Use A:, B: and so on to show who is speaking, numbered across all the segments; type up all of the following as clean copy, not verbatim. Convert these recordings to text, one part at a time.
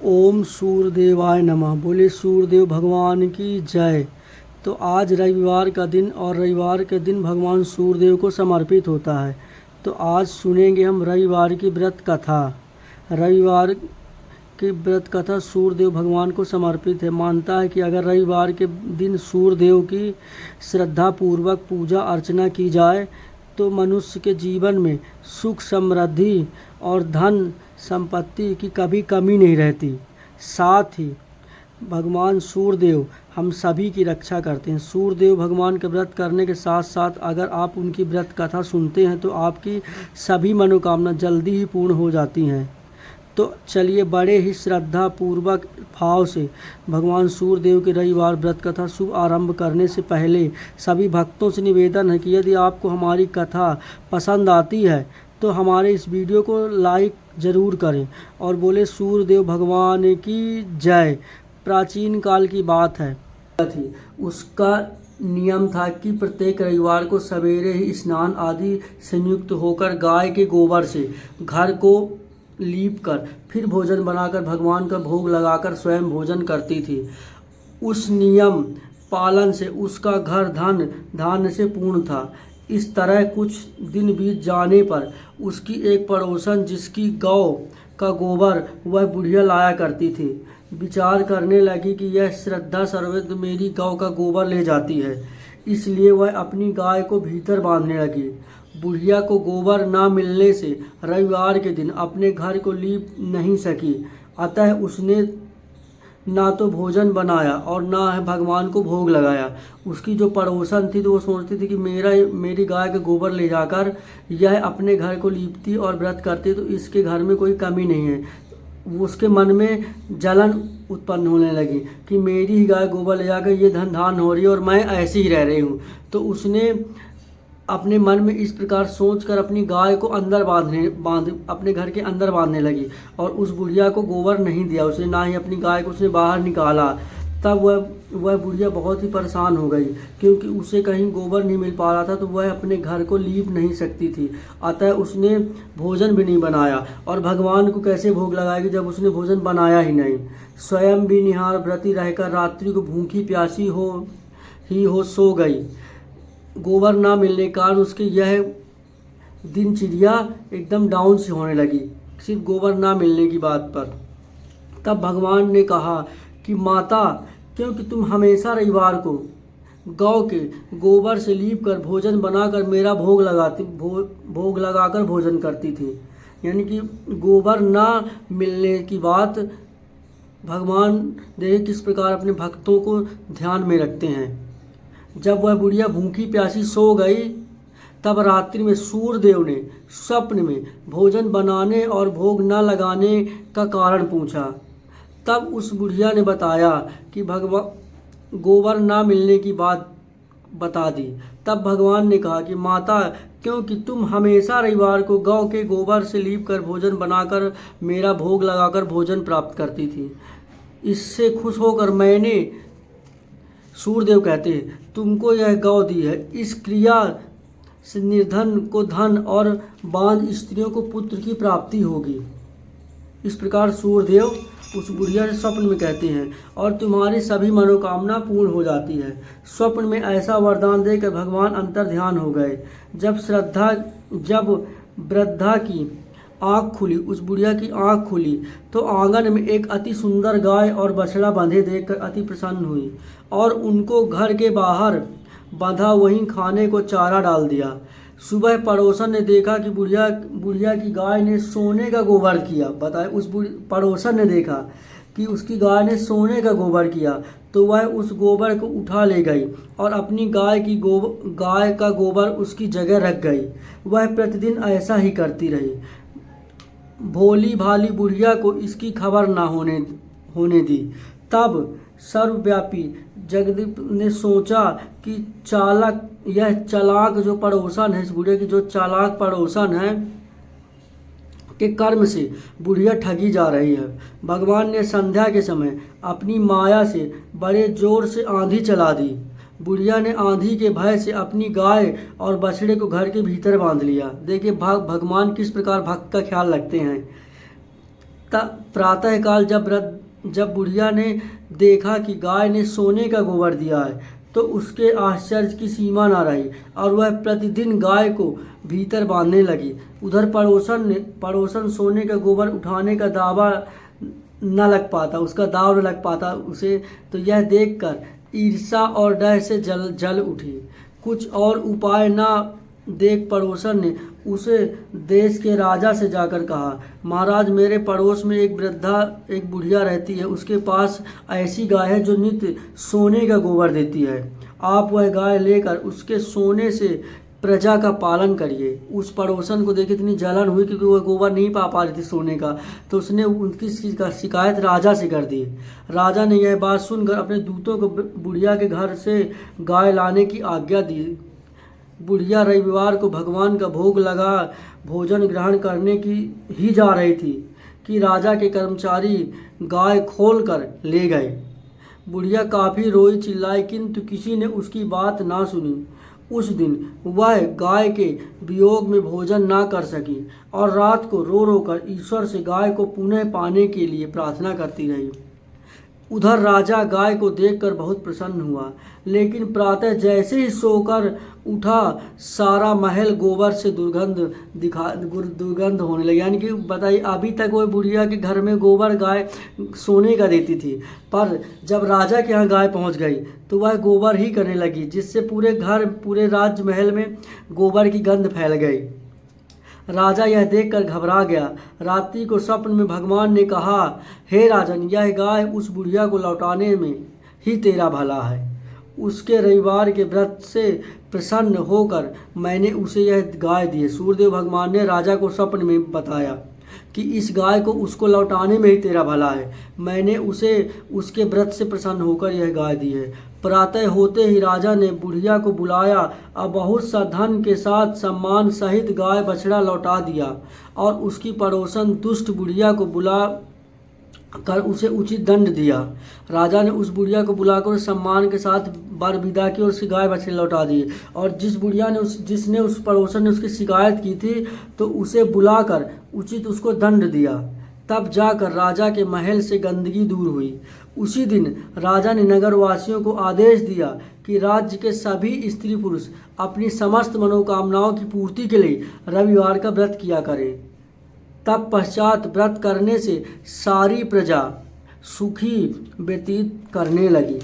A: ओम सूर्यदेवाय नमः। बोले सूर्यदेव भगवान की जय। तो आज रविवार का दिन और रविवार के दिन भगवान सूर्यदेव को समर्पित होता है। तो आज सुनेंगे हम रविवार की व्रत कथा। रविवार की व्रत कथा सूर्यदेव भगवान को समर्पित है। मानता है कि अगर रविवार के दिन सूर्यदेव की श्रद्धापूर्वक पूजा अर्चना की जाए तो मनुष्य के जीवन में सुख समृद्धि और धन संपत्ति की कभी कमी नहीं रहती। साथ ही भगवान सूर्यदेव हम सभी की रक्षा करते हैं। सूर्यदेव भगवान के व्रत करने के साथ साथ अगर आप उनकी व्रत कथा सुनते हैं तो आपकी सभी मनोकामना जल्दी ही पूर्ण हो जाती हैं। तो चलिए बड़े ही श्रद्धा पूर्वक भाव से भगवान सूर्यदेव के रविवार व्रत कथा शुभ आरंभ करने से पहले सभी भक्तों से निवेदन है कि यदि आपको हमारी कथा पसंद आती है तो हमारे इस वीडियो को लाइक ज़रूर करें और बोले सूर्यदेव भगवान की जय। प्राचीन काल की बात है थी उसका नियम था कि प्रत्येक रविवार को सवेरे ही स्नान आदि संयुक्त होकर गाय के गोबर से घर को लीप कर फिर भोजन बनाकर भगवान का भोग लगाकर स्वयं भोजन करती थी। उस नियम पालन से उसका घर धन धान्य से पूर्ण था। इस तरह कुछ दिन बीत जाने पर उसकी एक पड़ोसन जिसकी गौ का गोबर वह बुढ़िया लाया करती थी विचार करने लगी कि यह श्रद्धा सर्वत्र मेरी गौ का गोबर ले जाती है, इसलिए वह अपनी गाय को भीतर बांधने लगी। बुढ़िया को गोबर ना मिलने से रविवार के दिन अपने घर को लीप नहीं सकी, अतः उसने ना तो भोजन बनाया और ना भगवान को भोग लगाया। उसकी जो पड़ोसन थी तो वो सोचती थी कि मेरी गाय का गोबर ले जाकर यह अपने घर को लीपती और व्रत करती तो इसके घर में कोई कमी नहीं है। उसके मन में जलन उत्पन्न होने लगी कि मेरी ही गाय गोबर ले जाकर ये धन धान हो रही है और मैं ऐसी ही रह रही हूँ। तो उसने अपने मन में इस प्रकार सोचकर अपनी गाय को अपने घर के अंदर बांधने लगी और उस बुढ़िया को गोबर नहीं दिया उसने, ना ही अपनी गाय को उसने बाहर निकाला। तब वह बुढ़िया बहुत ही परेशान हो गई क्योंकि उसे कहीं गोबर नहीं मिल पा रहा था, तो वह अपने घर को लीप नहीं सकती थी। अतः उसने भोजन भी नहीं बनाया और भगवान को कैसे भोग लगाएगी जब उसने भोजन बनाया ही नहीं। स्वयं भी निहार व्रती रहकर रात्रि को भूखी प्यासी हो सो गई। गोबर ना मिलने के कारण उसके यह दिनचर्या एकदम डाउन से होने लगी सिर्फ गोबर ना मिलने की बात पर। तब भगवान ने कहा कि माता, क्योंकि तुम हमेशा रविवार को गौ के गोबर से लीप कर भोजन बनाकर मेरा भोग लगाकर भोजन करती थी। यानी कि गोबर ना मिलने की बात भगवान देख किस प्रकार अपने भक्तों को ध्यान में रखते हैं। जब वह बुढ़िया भूखी प्यासी सो गई तब रात्रि में सूर्यदेव ने स्वप्न में भोजन बनाने और भोग न लगाने का कारण पूछा। तब उस बुढ़िया ने बताया कि गोबर ना मिलने की बात बता दी। तब भगवान ने कहा कि माता, क्योंकि तुम हमेशा रविवार को गौ के गोबर से लीप कर भोजन बनाकर मेरा भोग लगाकर भोजन प्राप्त करती थी, इससे खुश होकर मैंने, सूर्यदेव कहते हैं, तुमको यह गौ दी है। इस क्रिया से निर्धन को धन और बांझ स्त्रियों को पुत्र की प्राप्ति होगी। इस प्रकार सूर्यदेव उस बुढ़िया से स्वप्न में कहते हैं और तुम्हारी सभी मनोकामना पूर्ण हो जाती है। स्वप्न में ऐसा वरदान देकर भगवान अंतर ध्यान हो गए। जब वृद्धा की आँख खुली, उस बुढ़िया की आँख खुली तो आंगन में एक अति सुंदर गाय और बछड़ा बंधे देखकर अति प्रसन्न हुई और उनको घर के बाहर बंधा वहीं खाने को चारा डाल दिया। सुबह पड़ोसन ने देखा कि बुढ़िया की गाय ने सोने का गोबर किया। बताए उस पड़ोसन ने देखा कि उसकी गाय ने सोने का गोबर किया तो वह उस गोबर को उठा ले गई और अपनी गाय का गोबर उसकी जगह रख गई। वह प्रतिदिन ऐसा ही करती रही। भोली भाली बुढ़िया को इसकी खबर ना होने दी। तब सर्वव्यापी जगदीप ने सोचा कि यह चालाक जो पड़ोसन है, इस बुढ़िया की जो चालाक पड़ोसन है के कर्म से बुढ़िया ठगी जा रही है। भगवान ने संध्या के समय अपनी माया से बड़े जोर से आंधी चला दी। बुढ़िया ने आंधी के भय से अपनी गाय और बछड़े को घर के भीतर बांध लिया। देखिए भगवान किस प्रकार भक्त का ख्याल रखते हैं। प्रातःकाल जब बुढ़िया ने देखा कि गाय ने सोने का गोबर दिया है तो उसके आश्चर्य की सीमा न रही और वह प्रतिदिन गाय को भीतर बांधने लगी। उधर पड़ोसन सोने का गोबर उठाने का दावा न लग पाता, उसका दाव न लग पाता उसे। तो यह देखकर ईर्ष्या और डर से जल उठी। कुछ और उपाय न देख पड़ोसन ने उसे देश के राजा से जाकर कहा, महाराज, मेरे पड़ोस में एक बुढ़िया रहती है, उसके पास ऐसी गाय है जो नित्य सोने का गोबर देती है। आप वह गाय लेकर उसके सोने से प्रजा का पालन करिए। उस पड़ोसन को देख इतनी जलन हुई क्योंकि वह गोबर नहीं पा रही थी सोने का, तो उसने उनकी शिकायत राजा से कर दी। राजा ने यह बात सुनकर अपने दूतों को बुढ़िया के घर से गाय लाने की आज्ञा दी। बुढ़िया रविवार को भगवान का भोग लगा भोजन ग्रहण करने की ही जा रही थी कि राजा के कर्मचारी गाय खोल कर ले गए। बुढ़िया काफ़ी रोई चिल्लाई, किंतु किसी ने उसकी बात ना सुनी। उस दिन वह गाय के वियोग में भोजन ना कर सकी और रात को रो रो कर ईश्वर से गाय को पुनः पाने के लिए प्रार्थना करती रही। उधर राजा गाय को देखकर बहुत प्रसन्न हुआ, लेकिन प्रातः जैसे ही सोकर उठा सारा महल गोबर से दुर्गंध होने लगी। यानी कि बताइए, अभी तक वो बुढ़िया के घर में गोबर गाय सोने का देती थी, पर जब राजा के यहाँ गाय पहुँच गई तो वह गोबर ही करने लगी, जिससे पूरे राज महल में गोबर की गंध फैल गई। राजा यह देखकर घबरा गया। रात्रि को स्वप्न में भगवान ने कहा, हे राजन, यह गाय उस बुढ़िया को लौटाने में ही तेरा भला है। उसके रविवार के व्रत से प्रसन्न होकर मैंने उसे यह गाय दी है। सूर्यदेव भगवान ने राजा को स्वप्न में बताया कि इस गाय को उसको लौटाने में ही तेरा भला है। मैंने उसे उसके व्रत से प्रसन्न होकर यह गाय दी है। प्रातः होते ही राजा ने बुढ़िया को बुलाया और बहुत सा धन के साथ सम्मान सहित गाय बछड़ा लौटा दिया और उसकी पड़ोसन दुष्ट बुढ़िया को बुला कर उसे उचित दंड दिया। राजा ने उस बुढ़िया को बुलाकर सम्मान के साथ बर विदा की और उसकी गाय बछड़े लौटा दिए। और जिसने उस पड़ोसन ने उसकी शिकायत की थी तो उसे बुलाकर उचित उसको दंड दिया। तब जाकर राजा के महल से गंदगी दूर हुई। उसी दिन राजा ने नगरवासियों को आदेश दिया कि राज्य के सभी स्त्री पुरुष अपनी समस्त मनोकामनाओं की पूर्ति के लिए रविवार का व्रत किया करें। तब पश्चात व्रत करने से सारी प्रजा सुखी व्यतीत करने लगी।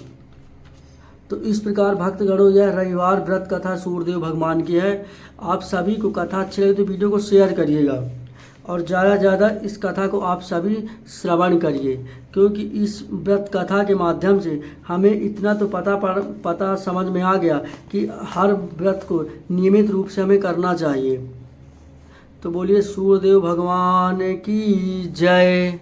A: तो इस प्रकार भक्तगणों, यह रविवार व्रत कथा सूर्यदेव भगवान की है। आप सभी को कथा अच्छी लगी तो वीडियो को शेयर करिएगा और ज़्यादा से ज़्यादा इस कथा को आप सभी श्रवण करिए, क्योंकि इस व्रत कथा के माध्यम से हमें इतना तो पता समझ में आ गया कि हर व्रत को नियमित रूप से हमें करना चाहिए। तो बोलिए सूर्यदेव भगवान की जय।